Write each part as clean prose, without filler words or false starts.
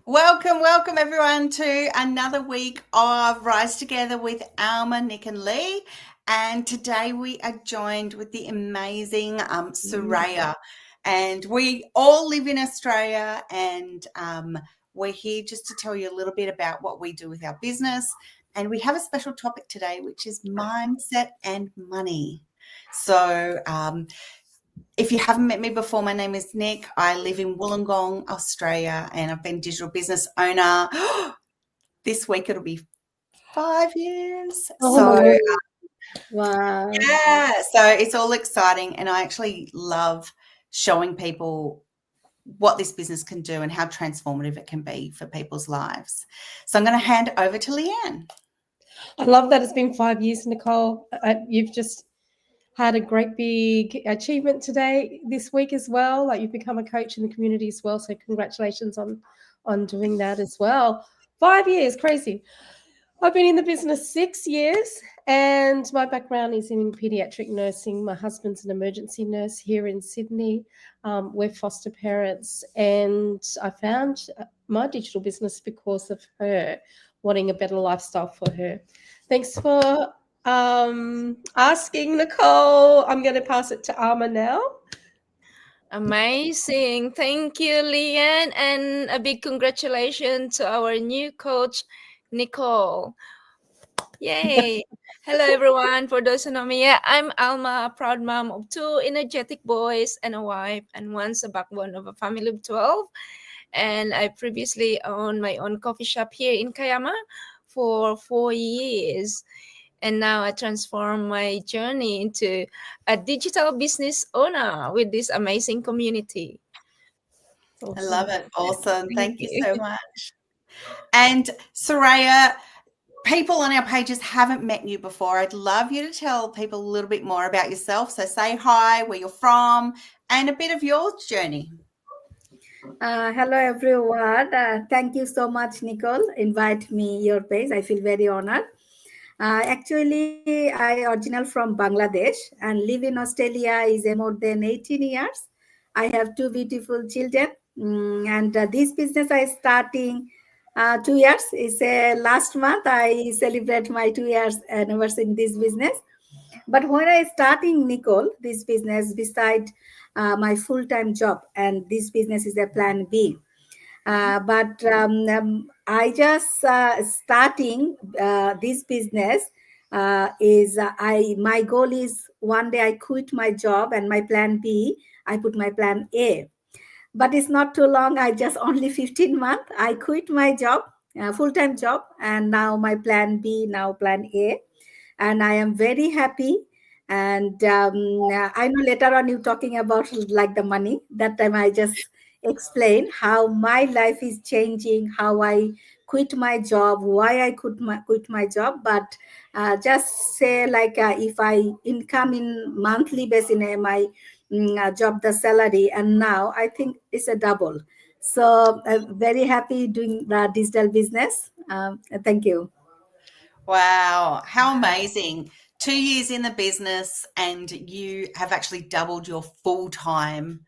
Welcome everyone to another week of Rise Together with Alma, Nick and Lee. And today we are joined with the amazing Suraiya. And we all live in Australia, and we're here just to tell you a little bit about what we do with our business. And we have a special topic today, which is mindset and money. So if you haven't met me before, my name is Nick. I live in Wollongong, Australia, and I've been digital business owner. This week it'll be 5 years. Oh, wow. Yeah, so it's all exciting, and I actually love showing people what this business can do and how transformative it can be for people's lives. So I'm going to hand over to Leanne. I love that it's been 5 years, Nicole. You've just had a great big achievement today, this week as well. Like, you've become a coach in the community as well. So congratulations on doing that as well. 5 years, crazy. I've been in the business 6 years, and my background is in pediatric nursing. My husband's an emergency nurse here in Sydney. We're foster parents, and I found my digital business because of her wanting a better lifestyle for her. Thanks for asking, Nicole. I'm going to pass it to Alma now. Amazing. Thank you, Leanne, and a big congratulations to our new coach, Nicole. Yay. Hello, everyone. For those who know me, I'm Alma, a proud mom of 2 energetic boys and a wife, and once a backbone of a family of 12. And I previously owned my own coffee shop here in Kayama for 4 years. And now I transform my journey into a digital business owner with this amazing community. Awesome. I love it. Awesome. Thank you so much. And Suraiya, people on our pages haven't met you before. I'd love you to tell people a little bit more about yourself. So say hi, where you're from, and a bit of your journey. Hello, everyone. Thank you so much, Nicole. Invite me your page. I feel very honored. Actually, I original from Bangladesh and live in Australia is more than 18 years. I have 2 beautiful children, and this business I starting 2 years. Is last month I celebrate my 2 years anniversary in this business. But when I starting Nicole, this business beside my full-time job, and this business is a plan B. But I just starting this business my goal is one day I quit my job, and my plan B, I put my plan A. But it's not too long. I just only 15 months. I quit my job, full-time job, and now my plan B, now plan A. And I am very happy. And I know later on you talking about like the money. That time I just explain how my life is changing, how I quit my job, why I quit my job. But just say like if I income in monthly basis in my job, the salary, and now I think it's a double. So I'm very happy doing the digital business. Thank you. Wow, how amazing. 2 years in the business, and you have actually doubled your full-time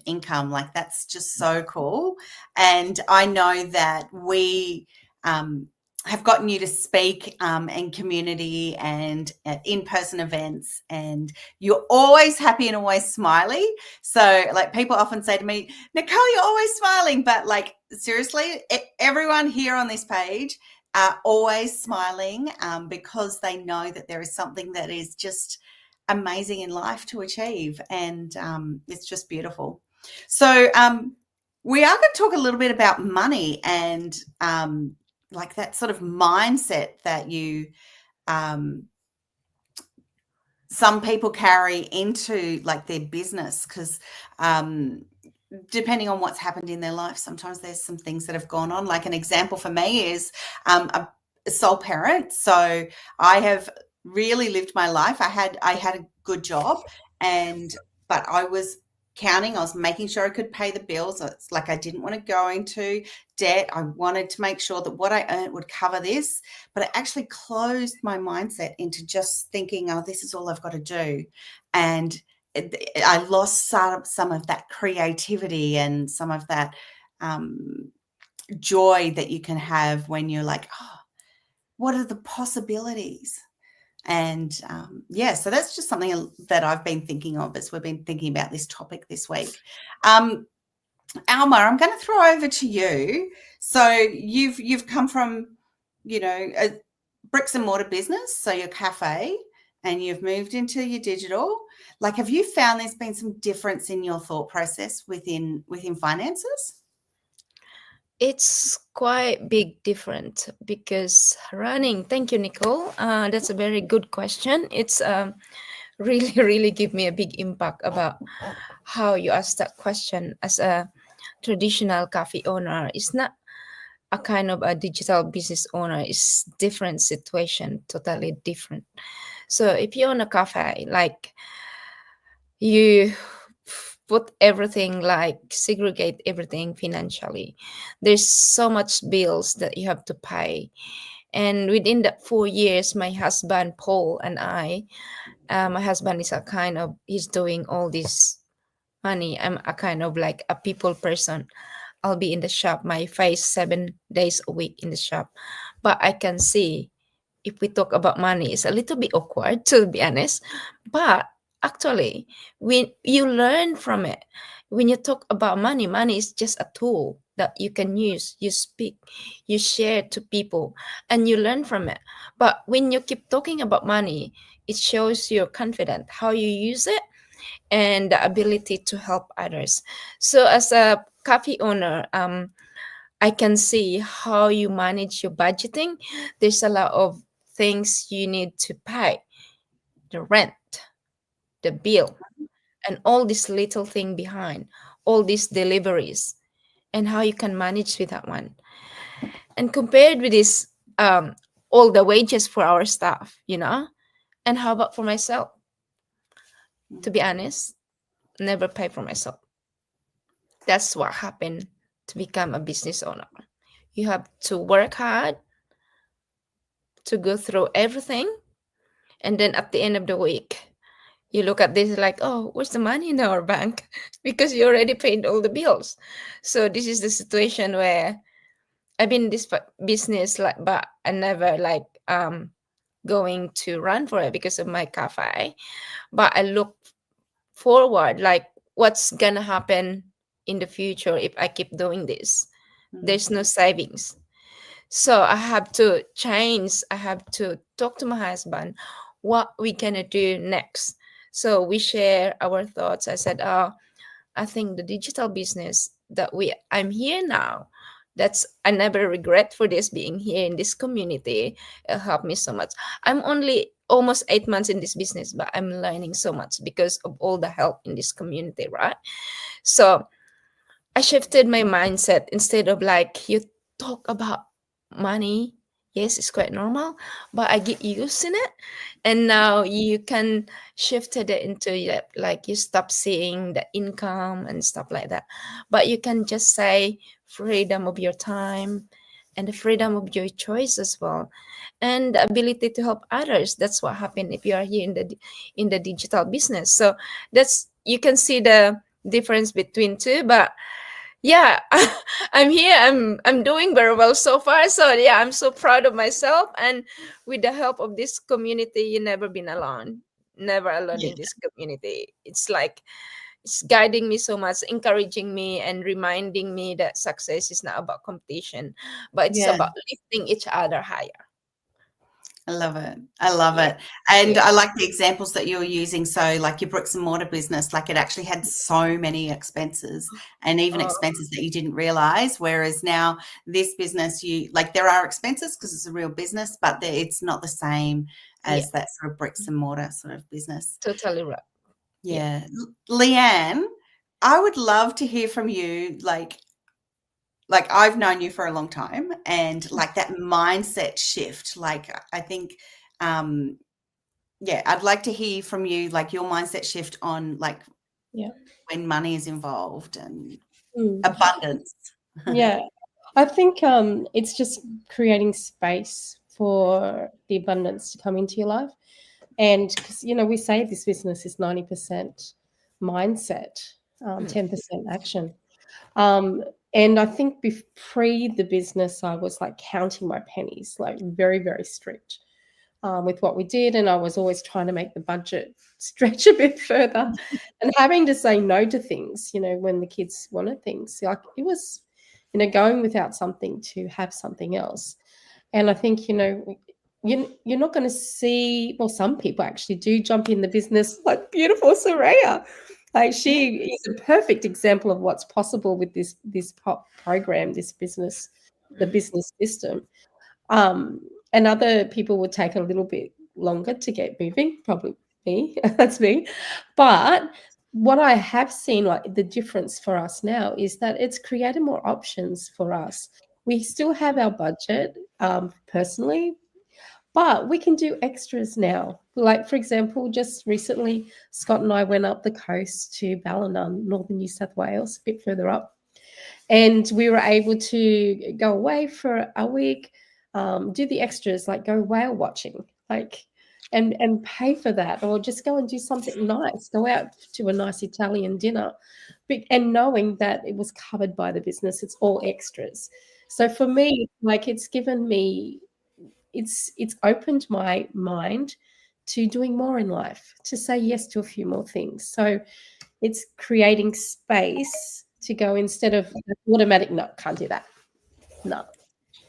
income. Like, that's just so cool. And I know that we have gotten you to speak in community and at in-person events, and you're always happy and always smiley. So like, people often say to me, Nicole, you're always smiling, but like, seriously, everyone here on this page are always smiling because they know that there is something that is just amazing in life to achieve, and it's just beautiful. So we are going to talk a little bit about money and like that sort of mindset that you some people carry into like their business, because depending on what's happened in their life, sometimes there's some things that have gone on. Like, an example for me is a sole parent. So I have really lived my life. I had a good job, but I was making sure I could pay the bills. It's like, I didn't want to go into debt. I wanted to make sure that what I earned would cover this, but I actually closed my mindset into just thinking, oh, this is all I've got to do. And I lost some of that creativity and some of that joy that you can have when you're like, oh, what are the possibilities? And so that's just something that I've been thinking of as we've been thinking about this topic this week. Alma, I'm going to throw over to you. So you've come from, a bricks and mortar business, so your cafe, and you've moved into your digital. Like, have you found there's been some difference in your thought process within finances? It's quite big different because running. Thank you, Nicole. That's a very good question. It's really, really give me a big impact about how you ask that question. As a traditional cafe owner, it's not a kind of a digital business owner. It's different situation, totally different. So if you own a cafe, like you put everything, like segregate everything financially, there's so much bills that you have to pay. And within that 4 years, my husband Paul and I, my husband is a kind of, he's doing all this money. I'm a kind of like a people person. I'll be in the shop, my face 7 days a week in the shop, but I can see, if we talk about money, it's a little bit awkward, to be honest. But actually, when you learn from it, when you talk about money, money is just a tool that you can use. You speak, you share to people, and you learn from it. But when you keep talking about money, it shows you're confident how you use it and the ability to help others. So as a cafe owner, I can see how you manage your budgeting. There's a lot of things you need to pay: the rent, the bill, and all this little thing behind, all these deliveries, and how you can manage with that one. And compared with this, all the wages for our staff, and how about for myself? To be honest, never pay for myself. That's what happened to become a business owner. You have to work hard to go through everything, and then at the end of the week, you look at this like, oh, where's the money in our bank? Because you already paid all the bills. So this is the situation where I've been in this business, like, but I never like going to run for it because of my cafe. But I look forward, like, what's gonna happen in the future if I keep doing this? There's no savings. So I have to change. I have to talk to my husband what we gonna do next. So we share our thoughts. I said, oh, I think the digital business that I'm here now. I never regret for this, being here in this community. It helped me so much. I'm only almost 8 months in this business, but I'm learning so much because of all the help in this community, right? So I shifted my mindset. Instead of like, you talk about money, yes, it's quite normal, but I get used in it. And now you can shift it into like, you stop seeing the income and stuff like that. But you can just say freedom of your time and the freedom of your choice as well, and the ability to help others. That's what happened if you are here in the digital business. So that's, you can see the difference between two. But yeah, I'm here, I'm doing very well so far. So yeah, I'm so proud of myself, and with the help of this community, you never been alone, never alone in this community. It's like, it's guiding me so much, encouraging me and reminding me that success is not about competition, but it's about lifting each other higher. I love it. I love it. And I like the examples that you're using. So like your bricks and mortar business, like it actually had so many expenses, and even expenses that you didn't realize. Whereas now this business, there are expenses because it's a real business, but it's not the same as that sort of bricks and mortar sort of business. Totally right. Yeah. Leanne, I would love to hear from you. Like I've known you for a long time, and like that mindset shift, like I think, I'd like to hear from you, like your mindset shift on like when money is involved and abundance. Yeah, I think it's just creating space for the abundance to come into your life. And because, we say this business is 90% mindset, 10% action. And I think pre the business, I was like counting my pennies, like very, very strict with what we did. And I was always trying to make the budget stretch a bit further and having to say no to things, when the kids wanted things. Like it was, going without something to have something else. And I think, you're not going to see, well, some people actually do jump in the business like beautiful Suraiya. Like she is a perfect example of what's possible with this program, this business, the business system. And other people would take a little bit longer to get moving, probably me, that's me. But what I have seen, like the difference for us now, is that it's created more options for us. We still have our budget personally, but we can do extras now. Like, for example, just recently, Scott and I went up the coast to Ballina, northern New South Wales, a bit further up. And we were able to go away for a week, do the extras, like go whale watching, like, and pay for that, or just go and do something nice, go out to a nice Italian dinner, and knowing that it was covered by the business, it's all extras. So for me, like it's given me, it's opened my mind to doing more in life, to say yes to a few more things. So it's creating space to go instead of automatic, no, can't do that. No.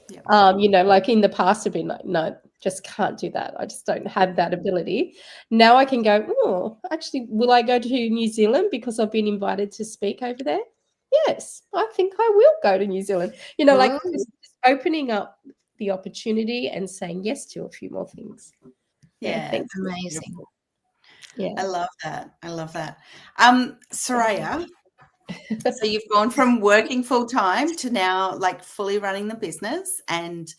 Yeah. Like in the past I've been like, no, just can't do that. I just don't have that ability. Now I can go, oh, actually, will I go to New Zealand because I've been invited to speak over there? Yes, I think I will go to New Zealand. Like just opening up the opportunity and saying yes to a few more things. Yeah, Thanks. Amazing. Yeah. I love that. Suraiya, so you've gone from working full time to now like fully running the business, and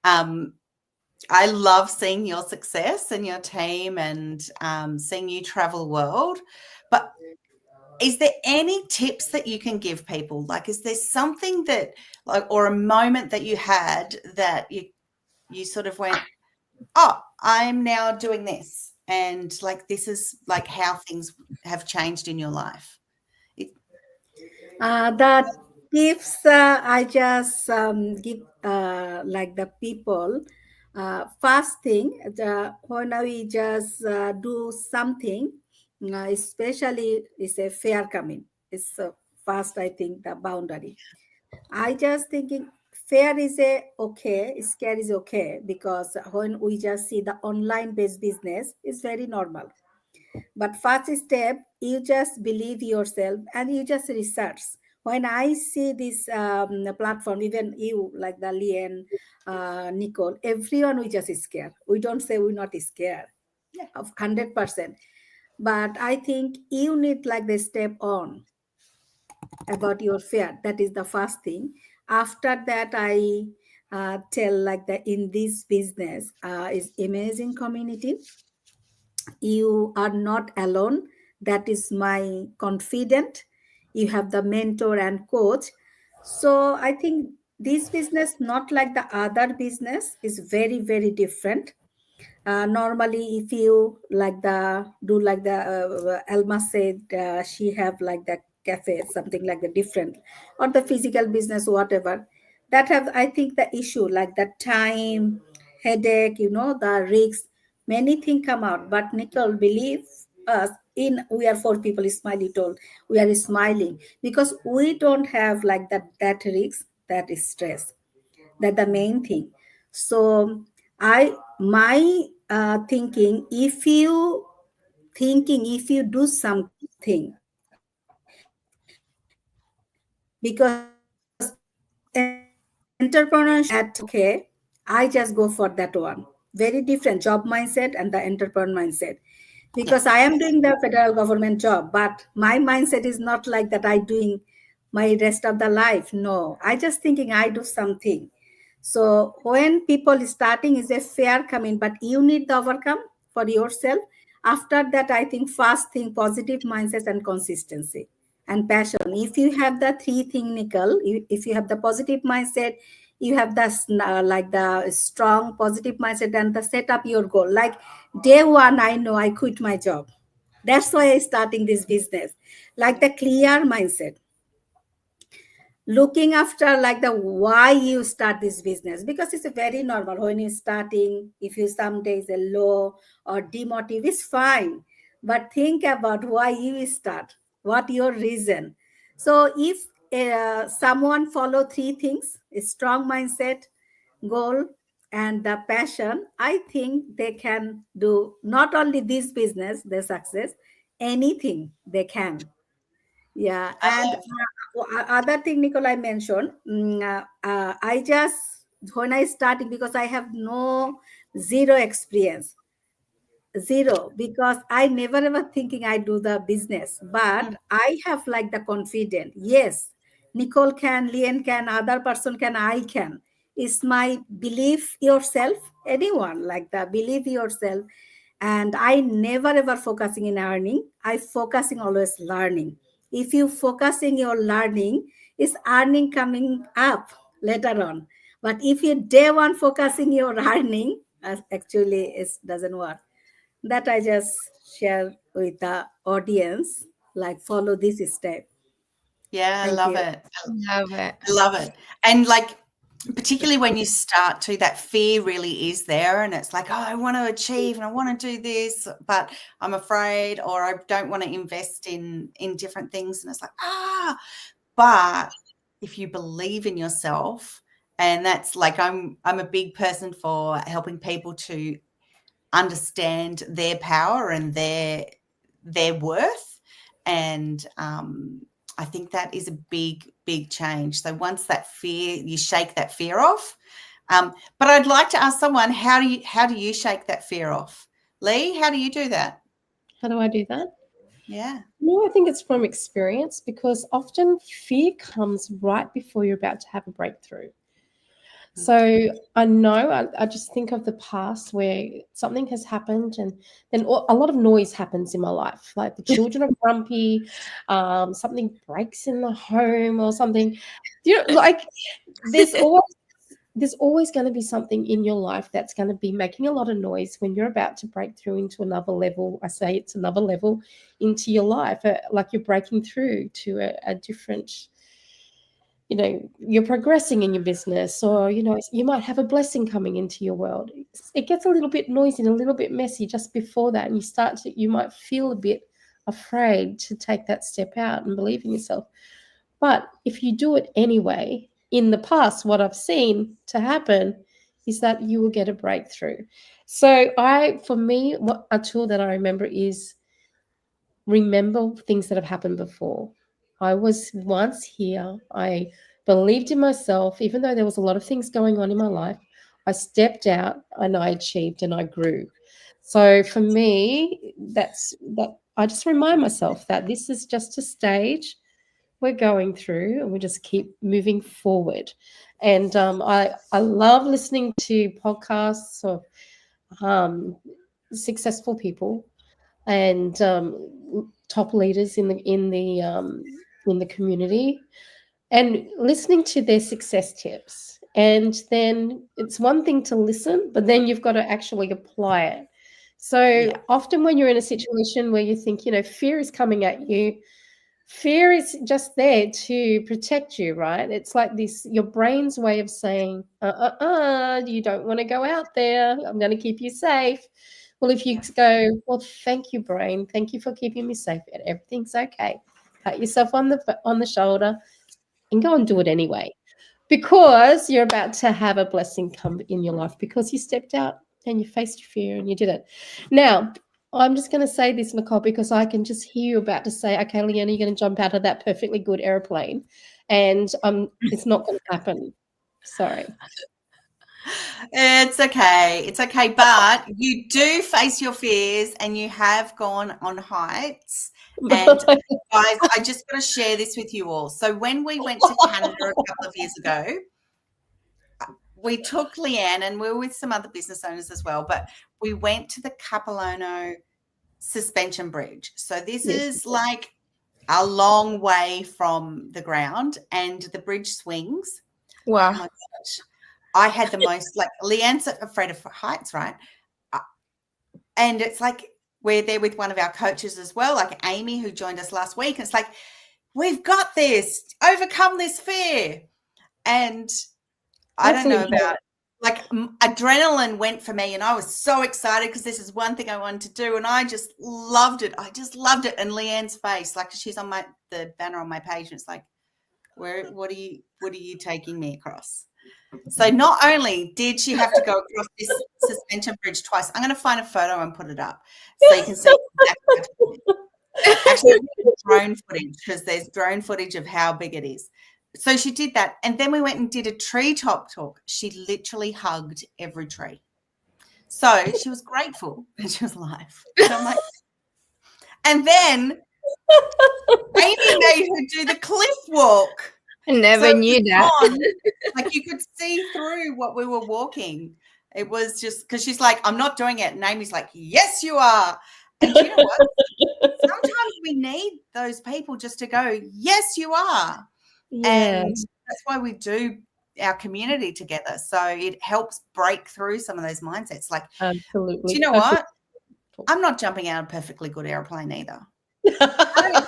I love seeing your success and your team, and seeing you travel the world. But is there any tips that you can give people? Like, is there something that, like, or a moment that you had that you sort of went, oh, I'm now doing this, and like this is like how things have changed in your life? The tips I just give like the people. First thing, when we just do something, especially is a fair coming. It's first, I think, the boundary. I just thinking fair is a okay, scare is okay, because when we just see the online based business is very normal. But first step, you just believe yourself and you just research. When I see this platform, even you, like the Lian, Nicole, everyone we just scared. We don't say we're not scared of 100%. But I think you need like the step on about your fear. That is the first thing. After that, I tell like that in this business is amazing community. You are not alone. That is my confident. You have the mentor and coach. So I think this business, not like the other business, is very, very different. Normally, if you like the do like the Alma said, she have like the cafe, something like the different, or the physical business, whatever. That have, I think, the issue like the time, headache, the risks, many things come out. But Nicole, believe us, in we are four people. Smiley told, we are smiling because we don't have like that risk, that is stress. That the main thing. So I my thinking, if you do something, because entrepreneurship at okay, I just go for that one. Very different job mindset and the entrepreneur mindset. Because I am doing the federal government job, but my mindset is not like that I doing my rest of the life. No, I just thinking I do something. So when people starting is a fear coming, but you need to overcome for yourself. After that, I think first thing positive mindset and consistency and passion. If you have the three thing, Nicole, if you have the positive mindset, you have the like the strong positive mindset and the set up your goal. Like day one, I know I quit my job. That's why I starting this business. Like the clear mindset. looking after like the why you start this business, because it's a very normal when you're starting. If you some days a low or demotive, it's fine, but think about why you start, what your reason. So if someone follow three things: a strong mindset, goal, and the passion, I think they can do not only this business, their success, anything they can. Yeah, and other thing, Nicole, I mentioned, I just, when I starting, because I have no zero experience, zero, because I never ever thinking I do the business, but I have like the confident. Yes, Nicole can, Lian can, other person can, I can. It's my belief yourself, anyone like that, believe yourself. And I never ever focusing in earning. I focusing always learning. If you focusing your learning, is earning coming up later on. But if you day one focusing your earning, actually it doesn't work. That I just share with the audience, like follow this step. Yeah, I Thank love you. it. Love it. I love it. And like, particularly when you start to, that fear really is there, and it's like, oh, I want to achieve and I want to do this, but I'm afraid, or I don't want to invest in different things. And it's like, but if you believe in yourself, and that's like, I'm a big person for helping people to understand their power and their worth. And I think that is a big, big change. So once that fear, you shake that fear off. But I'd like to ask someone, how do you shake that fear off? Lee, how do you do that? How do I do that? Yeah. No, I think it's from experience, because often fear comes right before you're about to have a breakthrough. So I know, I just think of the past where something has happened, and then a lot of noise happens in my life. Like the children are grumpy, something breaks in the home or something. Like there's always going to be something in your life that's going to be making a lot of noise when you're about to break through into another level. I say it's another level into your life, like you're breaking through to a different, you're progressing in your business, or you might have a blessing coming into your world. It gets a little bit noisy and a little bit messy just before that, and you might feel a bit afraid to take that step out and believe in yourself. But if you do it anyway, in the past, what I've seen to happen is that you will get a breakthrough. So for me, what a tool that I remember is remember things that have happened before. I was once here. I believed in myself, even though there was a lot of things going on in my life. I stepped out and I achieved and I grew. So for me, that's that. I just remind myself that this is just a stage we're going through, and we just keep moving forward. And I love listening to podcasts of successful people and top leaders in the community, and listening to their success tips. And then it's one thing to listen, but then you've got to actually apply it. So Yeah. often when you're in a situation where you think, fear is coming at you, fear is just there to protect you, right? It's like your brain's way of saying, you don't want to go out there. I'm going to keep you safe. Well, if you go, well, thank you, brain. Thank you for keeping me safe. Everything's okay. Pat yourself on the shoulder and go and do it anyway, because you're about to have a blessing come in your life, because you stepped out and you faced your fear and you did it. Now, I'm just going to say this, Nicole, because I can just hear you about to say, okay, Leanna, you're going to jump out of that perfectly good airplane, and it's not going to happen. Sorry. It's okay. It's okay. But you do face your fears, and you have gone on heights. And guys, I just got to share this with you all. So when we went to Canada a couple of years ago, we took Leanne, and we were with some other business owners as well, but we went to the Capilano suspension bridge. So this is like a long way from the ground, and the bridge swings. Wow. Oh my gosh. I had the most, like, Leanne's afraid of heights, right? And it's like we're there with one of our coaches as well, like Amy, who joined us last week. And it's like, we've got this, overcome this fear. And I don't know about, like, adrenaline went for me, and I was so excited because this is one thing I wanted to do, and I just loved it. And Leanne's face, like, she's on the banner on my page, and it's like, what are you taking me across? So not only did she have to go across this suspension bridge twice, I'm going to find a photo and put it up so you can see exactly. Actually, drone footage, because there's drone footage of how big it is. So she did that, and then we went and did a treetop talk. She literally hugged every tree. So she was grateful that she was alive. And I'm like, and then Amy made her do the cliff walk. I never knew that. Like, you could see through what we were walking. It was just because she's like, I'm not doing it. And Amy's like, yes, you are. And you know what? Sometimes we need those people just to go, yes, you are. Yeah. And that's why we do our community together. So it helps break through some of those mindsets. Like, Absolutely. do you know what? I'm not jumping out of a perfectly good airplane either. I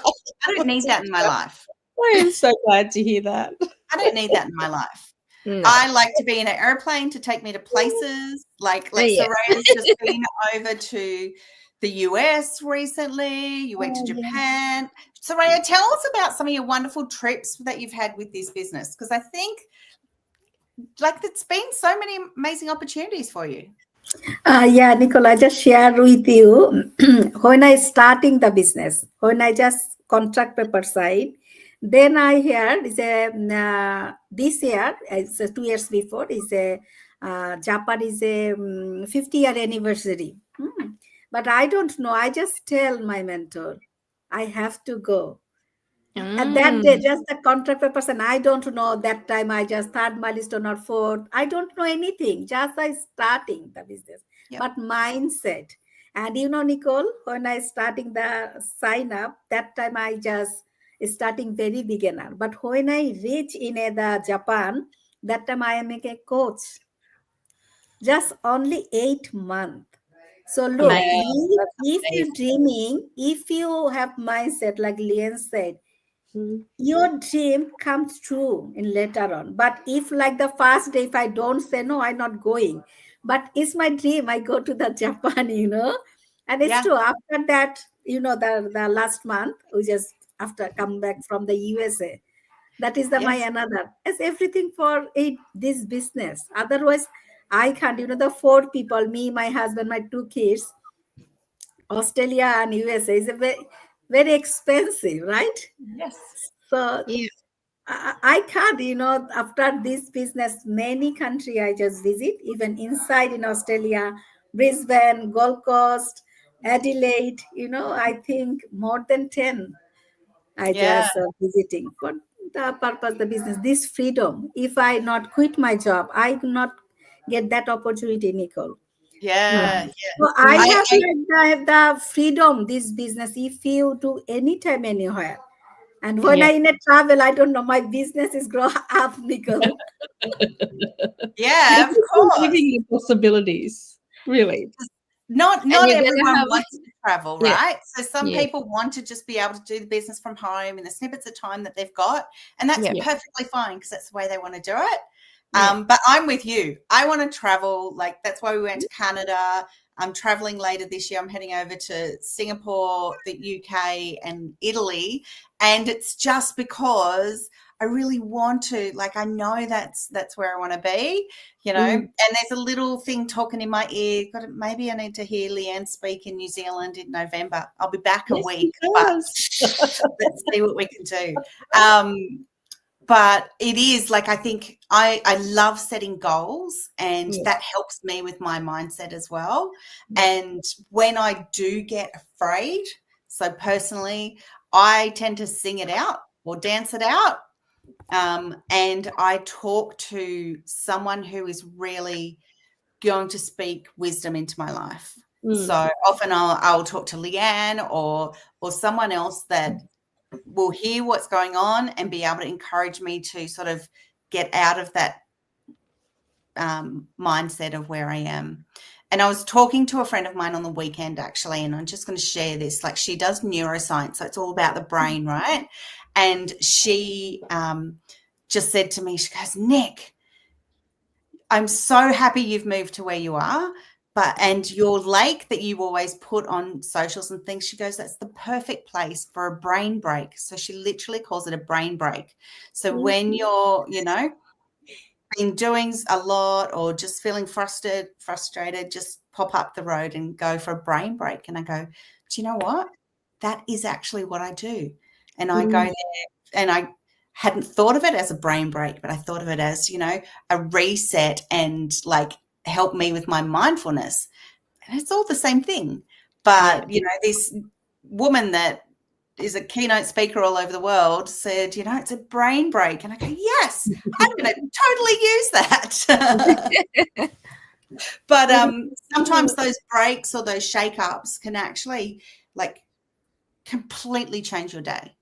don't need that in my life. I am so glad to hear that. I don't need that in my life. No. I like to be in an airplane to take me to places. Like Yeah. Soraya's just been over to the US recently. You went to Japan. Suraiya, tell us about some of your wonderful trips that you've had with this business, because I think, like, it's been so many amazing opportunities for you. Yeah, Nicole, I just share with you when I starting the business, when I just contract paper side, then I heard is a this year, it's 2 years before, is a Japan is a 50-year anniversary. But I don't know. I just tell my mentor, I have to go. And that day, just the contract papers, and I don't know that time. I just third milestone or fourth. I don't know anything. Just I starting the business, but mindset. And you know, Nicole, when I starting the sign up, that time I just starting very beginner. But when I reach in the Japan, that time I am a coach. Just only 8 months. So look, if you're dreaming, if you have mindset, like Lian said, your dream comes true in later on. But if like the first day, if I don't say no, I'm not going. But it's my dream. I go to the Japan, you know. And it's true. After that, you know, the last month, we just after come back from the USA. That is my another. It's everything for this business. Otherwise, I can't, you know, the 4 people, me, my husband, my 2 kids, Australia and USA is a very, very expensive, right? Yes. So I can't, you know, after this business, many country I just visit, even inside in Australia, Brisbane, Gold Coast, Adelaide, you know, I think more than 10 I just visiting for the purpose, the business, this freedom. If I not quit my job, I could not get that opportunity, Nicole. So I have the freedom, this business, if you do anytime, anywhere. And when I in a travel, I don't know, my business is grow up, Nicole. Yeah, of course. Giving you possibilities, really. Not everyone wants to travel, right? So some people want to just be able to do the business from home in the snippets of time that they've got. And that's perfectly fine, because that's the way they want to do it. But I'm with you. I want to travel. Like, that's why we went to Canada. I'm traveling later this year. I'm heading over to Singapore, the UK, and Italy. And it's just because I really want to, like, I know that's where I want to be, you know. And there's a little thing talking in my ear. Maybe I need to hear Leanne speak in New Zealand in November. I'll be back a week, but let's see what we can do. But it is, like, I think I love setting goals, and that helps me with my mindset as well. And when I do get afraid, so personally, I tend to sing it out or dance it out. And I talk to someone who is really going to speak wisdom into my life. So often I'll talk to Leanne or someone else that will hear what's going on and be able to encourage me to sort of get out of that mindset of where I am. And I was talking to a friend of mine on the weekend, actually, and I'm just going to share this. Like, she does neuroscience, so it's all about the brain, right? And she just said to me, she goes, Nick, I'm so happy you've moved to where you are, and your lake that you always put on socials and things, she goes, that's the perfect place for a brain break. So she literally calls it a brain break. So when you're, been doing a lot or just feeling frustrated, just pop up the road and go for a brain break. And I go, do you know what? That is actually what I do. And I go there, and I hadn't thought of it as a brain break, but I thought of it as, a reset and like help me with my mindfulness. And it's all the same thing. But, this woman that is a keynote speaker all over the world said, it's a brain break. And I go, yes, I'm going to totally use that. But sometimes those breaks or those shake-ups can actually like completely change your day.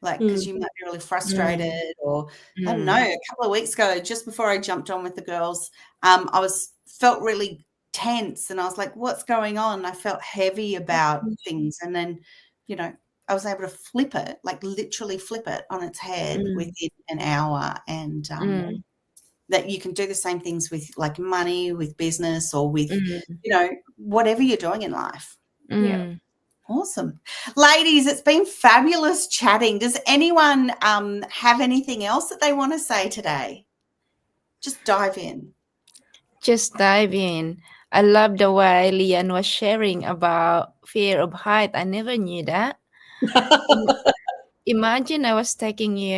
Like, because you might be really frustrated or I don't know, a couple of weeks ago, just before I jumped on with the girls, I felt really tense and I was like, what's going on? I felt heavy about things. And then, I was able to flip it, like literally flip it on its head within an hour. And that you can do the same things with like money, with business, or with, whatever you're doing in life. Yeah. Awesome. Ladies, it's been fabulous chatting. Does anyone have anything else that they want to say today? Just dive in. Just dive in. I love the way Lian was sharing about fear of height. I never knew that. Imagine I was taking you.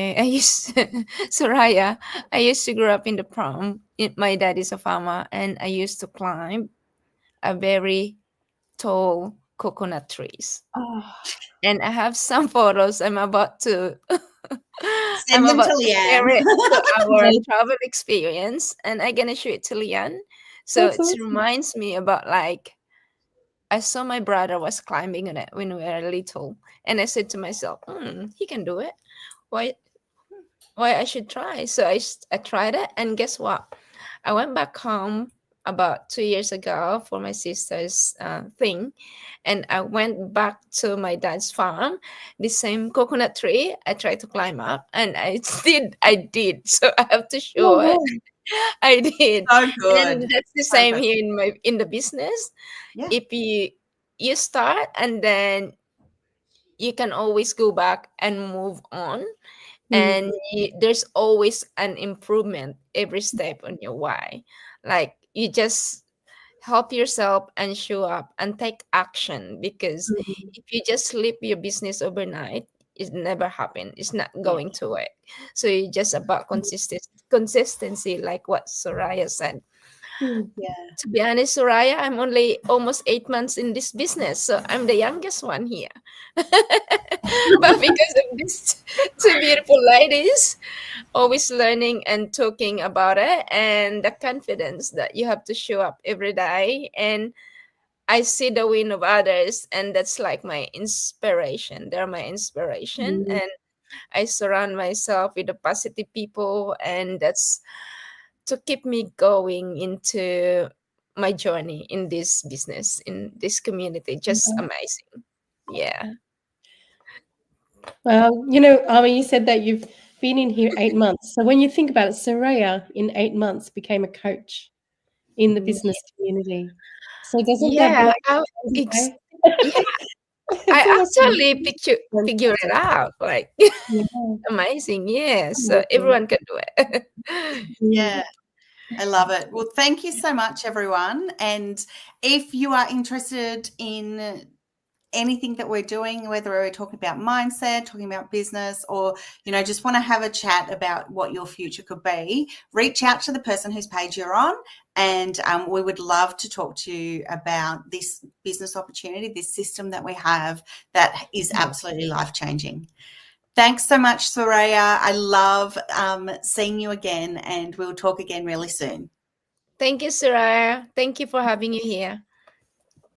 Suraiya, I used to grow up in the prom. My dad is a farmer, and I used to climb a very tall coconut trees. Oh. And I have some photos. I'm about to Send them to share Leanne. it to our travel experience, and I'm gonna show it to Leanne. So That's it awesome. reminds me about like I saw my brother was climbing on it when we were little, and I said to myself, he can do it. Why I should try? So I tried it, and guess what? I went back home about 2 years ago for my sister's thing, and I went back to my dad's farm, the same coconut tree. I tried to climb up, and I did. So I have to show it. I did. So good. And that's the So same good. here in the business. Yeah. If you start, and then you can always go back and move on, and there's always an improvement every step on your way. Like, you just help yourself and show up and take action, because if you just sleep your business overnight, it never happen. It's not going to work. So it's just about consistency, like what Suraiya said. Yeah. To be honest, Suraiya, I'm only almost 8 months in this business, so I'm the youngest one here. But because of these two beautiful ladies, always learning and talking about it, and the confidence that you have to show up every day, and I see the win of others, and that's like my inspiration. They're my inspiration, and I surround myself with the positive people, and that's to keep me going into my journey in this business, in this community. Just amazing. Yeah. Well, you said that you've been in here 8 months. So when you think about it, Suraiya in 8 months became a coach in the business community. So doesn't that Yeah. blow Yeah. It's I awesome. actually figure it out. Like, Yeah. amazing. Yeah. So everyone can do it. Yeah. I love it. Well, thank you so much, everyone. And if you are interested in anything that we're doing, whether we're talking about mindset, talking about business, or, just want to have a chat about what your future could be, reach out to the person whose page you're on. And we would love to talk to you about this business opportunity, this system that we have that is absolutely life-changing. Thanks so much, Suraiya. I love seeing you again, and we'll talk again really soon. Thank you, Suraiya. Thank you for having you here.